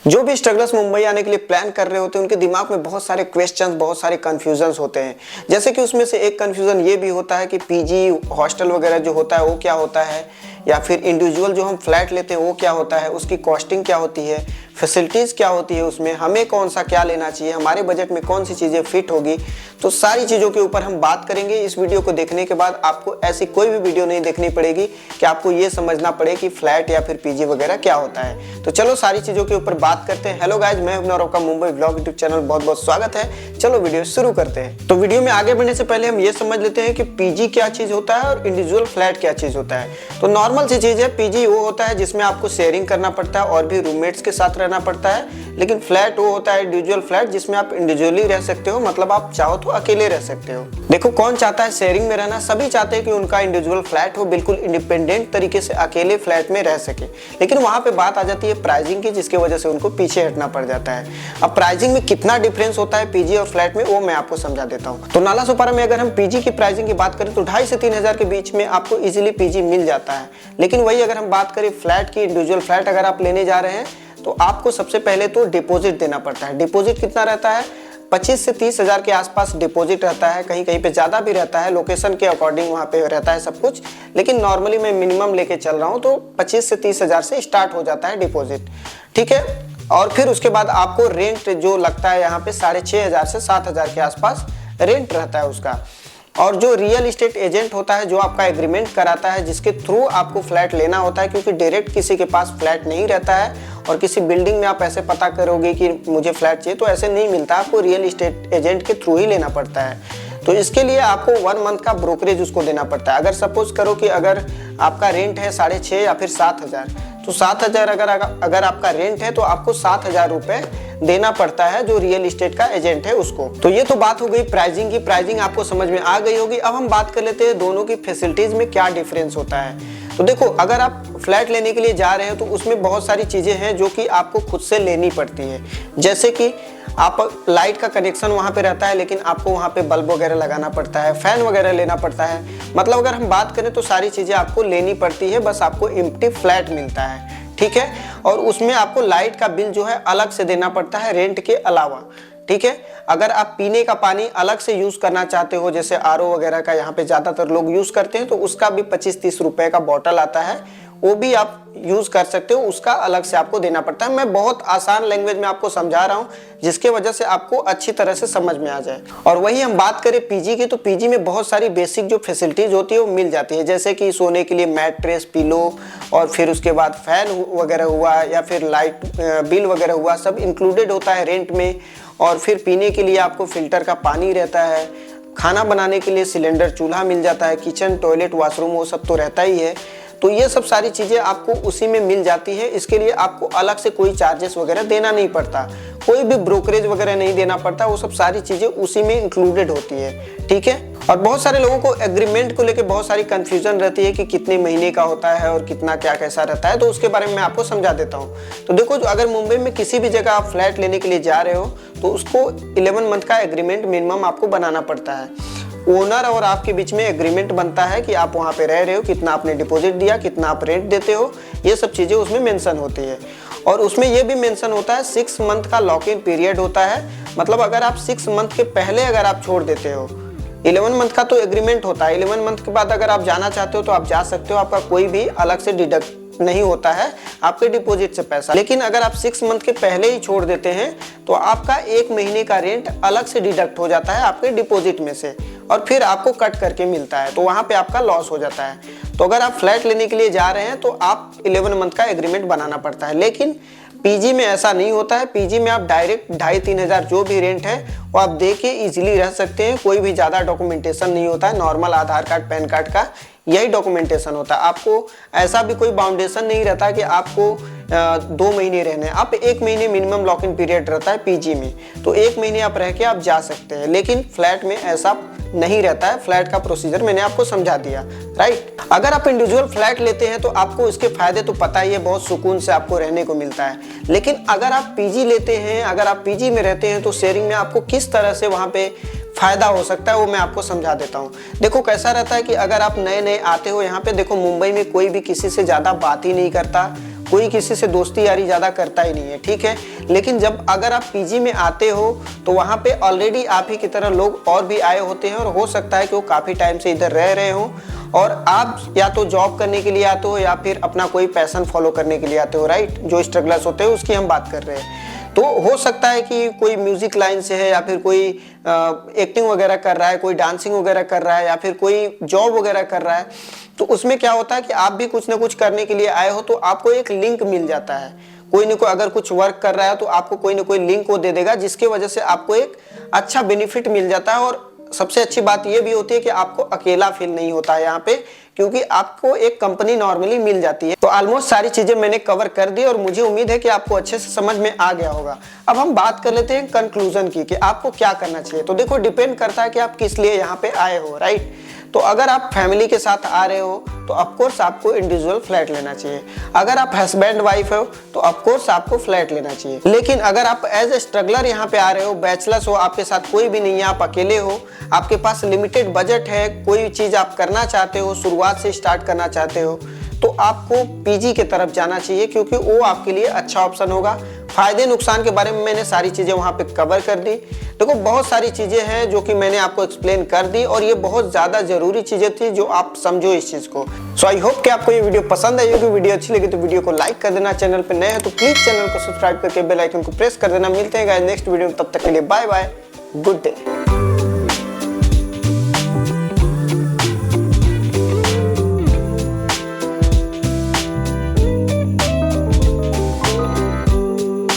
जो भी स्ट्रगलर्स मुंबई आने के लिए प्लान कर रहे होते हैं उनके दिमाग में बहुत सारे क्वेश्चंस, बहुत सारे कंफ्यूजन्स होते हैं। जैसे कि उसमें से एक कंफ्यूजन ये भी होता है कि पीजी हॉस्टल वगैरह जो होता है वो क्या होता है, या फिर इंडिविजुअल जो हम फ्लैट लेते हैं वो क्या होता है, उसकी कॉस्टिंग क्या होती है, फैसिलिटीज़ क्या होती है, उसमें हमें कौन सा क्या लेना चाहिए, हमारे बजट में कौन सी चीज़ें फिट होगी। तो सारी चीज़ों के ऊपर हम बात करेंगे। इस वीडियो को देखने के बाद आपको ऐसी कोई भी वीडियो नहीं देखनी पड़ेगी कि आपको ये समझना पड़े कि फ्लैट या फिर पीजी वगैरह क्या होता है। तो चलो सारी चीज़ों के ऊपर बात करते हैं। हेलो गाइज, मैं हूं का मुंबई व्लॉग यूट्यूब चैनल, बहुत बहुत स्वागत है। चलो वीडियो शुरू करते हैं। तो वीडियो में आगे बढ़ने से पहले हम ये समझ लेते हैं कि पीजी क्या चीज़ होता है और इंडिविजुअल फ्लैट क्या चीज़ होता है। तो नॉर्मल सी चीज़ है, पीजी वो होता है जिसमें आपको शेयरिंग करना पड़ता है और भी रूममेट्स के साथ रहना पड़ता है। लेकिन फ्लैट वो होता है इंडिविजुअल फ्लैट जिसमें आप इंडिविजुअली रह सकते हो, मतलब आप चाहो तो अकेले रह सकते हो। देखो, कौन चाहता है शेयरिंग में रहना? सभी चाहते हैं कि उनका इंडिविजुअल फ्लैट हो, बिल्कुल इंडिपेंडेंट तरीके से अकेले फ्लैट में रह सके। लेकिन वहां पे बात आ जाती है प्राइसिंग की, जिसकी वजह से उनको पीछे हटना पड़ जाता है। अब प्राइसिंग में कितना डिफरेंस होता है पीजी और फ्लैट में, वो मैं आपको समझा देता हूँ। तो नाला सोपारा में अगर हम पीजी की प्राइसिंग की बात करें तो 2,500 से 3,000 के बीच में आपको इजीली पीजी मिल जाता है। लेकिन वही अगर हम बात करें फ्लैट की, इंडिविजुअल फ्लैट अगर आप लेने जा रहे हैं तो आपको सबसे पहले तो डिपॉजिट देना पड़ता है। डिपॉजिट कितना रहता है? 25 से 30 हज़ार के आसपास डिपॉजिट रहता है। कहीं कहीं पे ज़्यादा भी रहता है, लोकेशन के अकॉर्डिंग वहाँ पे रहता है सब कुछ। लेकिन नॉर्मली मैं मिनिमम लेके चल रहा हूँ तो 25 से 30 हज़ार से स्टार्ट हो जाता है डिपॉजिट, ठीक है। और फिर उसके बाद आपको रेंट जो लगता है यहाँ पे 6,500 से 7,000 के आसपास रेंट रहता है उसका। और जो रियल इस्टेट एजेंट होता है, जो आपका एग्रीमेंट कराता है, जिसके थ्रू आपको फ्लैट लेना होता है, क्योंकि डायरेक्ट किसी के पास फ्लैट नहीं रहता है और किसी बिल्डिंग में आप ऐसे पता करोगे कि मुझे फ्लैट चाहिए तो ऐसे नहीं मिलता, आपको रियल इस्टेट एजेंट के थ्रू ही लेना पड़ता है। तो इसके लिए आपको 1 मंथ का ब्रोकरेज उसको देना पड़ता है। अगर सपोज करो कि अगर आपका रेंट है 6,500 या फिर 7,000, तो 7,000 अगर आपका रेंट है तो आपको 7,000 रुपये देना पड़ता है जो रियल इस्टेट का एजेंट है उसको। तो ये तो बात हो गई प्राइसिंग की। प्राइसिंग आपको समझ में आ गई होगी। अब हम बात कर लेते हैं दोनों की फैसिलिटीज में क्या डिफरेंस होता है। तो देखो, अगर आप फ्लैट लेने के लिए जा रहे हो तो उसमें बहुत सारी चीज़ें हैं जो कि आपको खुद से लेनी पड़ती है। जैसे कि आप लाइट का कनेक्शन वहाँ पे रहता है, लेकिन आपको वहाँ पे बल्ब वगैरह लगाना पड़ता है, फैन वगैरह लेना पड़ता है। मतलब अगर हम बात करें तो सारी चीज़ें आपको लेनी पड़ती है, बस आपको एम्प्टी फ्लैट मिलता है, ठीक है। और उसमें आपको लाइट का बिल जो है अलग से देना पड़ता है रेंट के अलावा, ठीक है। अगर आप पीने का पानी अलग से यूज करना चाहते हो, जैसे आरओ वगैरह का यहाँ पे ज्यादातर लोग यूज करते हैं, तो उसका भी 25-30 रुपए का बॉटल आता है, वो भी आप यूज कर सकते हो, उसका अलग से आपको देना पड़ता है। मैं बहुत आसान लैंग्वेज में आपको समझा रहा हूँ जिसके वजह से आपको अच्छी तरह से समझ में आ जाए। और वही हम बात करें पीजी की, तो पीजी में बहुत सारी बेसिक जो फैसिलिटीज होती है वो मिल जाती है। जैसे कि सोने के लिए मैट्रेस, पिलो, और फिर उसके बाद फैन वगैरह हुआ, या फिर लाइट बिल वगैरह हुआ, सब इंक्लूडेड होता है रेंट में। और फिर पीने के लिए आपको फिल्टर का पानी रहता है, खाना बनाने के लिए सिलेंडर चूल्हा मिल जाता है, किचन, टॉयलेट, वॉशरूम वो सब तो रहता ही है। तो ये सब सारी चीज़ें आपको उसी में मिल जाती है। इसके लिए आपको अलग से कोई चार्जेस वगैरह देना नहीं पड़ता, कोई भी ब्रोकरेज वगैरह नहीं देना पड़ता, वो सब सारी चीज़ें उसी में इंक्लूडेड होती है, ठीक है। और बहुत सारे लोगों को एग्रीमेंट को लेकर बहुत सारी कंफ्यूजन रहती है कि कितने महीने का होता है और कितना क्या कैसा रहता है, तो उसके बारे में मैं आपको समझा देता हूँ। तो देखो, अगर मुंबई में किसी भी जगह आप फ्लैट लेने के लिए जा रहे हो तो उसको 11 मंथ का एग्रीमेंट मिनिमम आपको बनाना पड़ता है। ओनर और आपके बीच में एग्रीमेंट बनता है कि आप वहाँ पे रह रहे हो, कितना आपने डिपॉजिट दिया, कितना आप रेंट देते हो, ये सब चीज़ें उसमें मेंशन होती है। और उसमें ये भी मेंशन होता है 6 मंथ का लॉक इन पीरियड होता है। मतलब अगर आप 6 मंथ के पहले अगर आप छोड़ देते हो, 11 मंथ का तो एग्रीमेंट होता है, 11 मंथ के बाद अगर आप जाना चाहते हो तो आप जा सकते हो, आपका कोई भी अलग से डिडक्ट नहीं होता है आपके डिपॉजिट से पैसा। लेकिन अगर आप 6 मंथ के पहले ही छोड़ देते हैं तो आपका 1 महीने का रेंट अलग से डिडक्ट हो जाता है आपके डिपॉजिट में से, और फिर आपको कट करके मिलता है, तो वहाँ पे आपका लॉस हो जाता है। तो अगर आप फ्लैट लेने के लिए जा रहे हैं तो आप 11 मंथ का एग्रीमेंट बनाना पड़ता है। लेकिन पीजी में ऐसा नहीं होता है। पीजी में आप डायरेक्ट 2,500-3 हज़ार जो भी रेंट है वो आप दे के ईजिली रह सकते हैं। कोई भी ज़्यादा डॉक्यूमेंटेशन नहीं होता है, नॉर्मल आधार कार्ड, पैन कार्ड का यही डॉक्यूमेंटेशन होता है। आपको ऐसा भी कोई बाउंडेशन नहीं रहता कि आपको 2 महीने रहने, आप 1 महीने मिनिमम लॉक इन पीरियड रहता है पीजी में, तो 1 महीने आप रह के आप जा सकते हैं। लेकिन फ्लैट में ऐसा नहीं रहता है। फ्लैट का प्रोसीजर मैंने आपको समझा दिया, राइट। अगर आप इंडिविजुअल फ्लैट लेते हैं तो आपको इसके फायदे तो पता ही है, बहुत सुकून से आपको रहने को मिलता है। लेकिन अगर आप पीजी लेते हैं, अगर आप पीजी में रहते हैं तो शेयरिंग में आपको किस तरह से वहाँ पे फायदा हो सकता है वो मैं आपको समझा देता हूँ। देखो, कैसा रहता है कि अगर आप नए नए आते हो यहाँ पे, देखो मुंबई में कोई भी किसी से ज़्यादा बात ही नहीं करता, कोई किसी से दोस्ती यारी ज़्यादा करता ही नहीं है, ठीक है। लेकिन जब अगर आप पीजी में आते हो तो वहाँ पे ऑलरेडी आप ही की तरह लोग और भी आए होते हैं, और हो सकता है कि वो काफ़ी टाइम से इधर रह रहे हों, और आप या तो जॉब करने के लिए आते हो या फिर अपना कोई पैशन फॉलो करने के लिए आते हो, राइट। जो स्ट्रगलर्स होते हैं उसकी हम बात कर रहे हैं। तो हो सकता है कि कोई म्यूजिक लाइन से है, या फिर कोई एक्टिंग वगैरह कर रहा है, कोई डांसिंग वगैरह कर रहा है, या फिर कोई जॉब वगैरह कर रहा है। तो उसमें क्या होता है कि आप भी कुछ ना कुछ करने के लिए आए हो, तो आपको एक लिंक मिल जाता है। कोई ना कोई अगर कुछ वर्क कर रहा है तो आपको कोई ना कोई लिंक वो दे देगा, जिसकी वजह से आपको एक अच्छा बेनिफिट मिल जाता है। और सबसे अच्छी बात ये भी होती है कि आपको अकेला फील नहीं होता है यहाँ पे, क्योंकि आपको एक कंपनी नॉर्मली मिल जाती है। तो ऑलमोस्ट सारी चीजें मैंने कवर कर दी और मुझे उम्मीद है कि आपको अच्छे से समझ में आ गया होगा। अब हम बात कर लेते हैं कंक्लूजन की कि आपको क्या करना चाहिए। तो देखो, डिपेंड करता है कि आप किस लिए यहाँ पे आए हो, राइट। तो अगर आप फैमिली के साथ आ रहे हो तो ऑफकोर्स आपको इंडिविजुअल फ्लैट लेना चाहिए। अगर आप हस्बैंड वाइफ हो तो ऑफकोर्स आपको फ्लैट लेना चाहिए। लेकिन अगर आप एज ए स्ट्रगलर यहाँ पे आ रहे हो, बैचलर्स हो, आपके साथ कोई भी नहीं है, आप अकेले हो, आपके पास लिमिटेड बजट है, कोई चीज आप करना चाहते हो, शुरुआत से स्टार्ट करना चाहते हो, तो आपको पीजी की तरफ जाना चाहिए, क्योंकि वो आपके लिए अच्छा ऑप्शन होगा। फायदे नुकसान के बारे में मैंने सारी चीजें वहां पे कवर कर दी। देखो, बहुत सारी चीजें हैं जो कि मैंने आपको एक्सप्लेन कर दी, और ये बहुत ज्यादा जरूरी चीजें थी जो आप समझो इस चीज को। सो आई होप कि आपको ये वीडियो पसंद आई होगी। वीडियो अच्छी लगी तो वीडियो को लाइक कर देना, चैनल पे नए हैं तो प्लीज चैनल को सब्सक्राइब करके बेल आइकन को प्रेस कर देना। मिलते हैं गाइस नेक्स्ट वीडियो में, तब तक के लिए बाय बाय, गुड डे।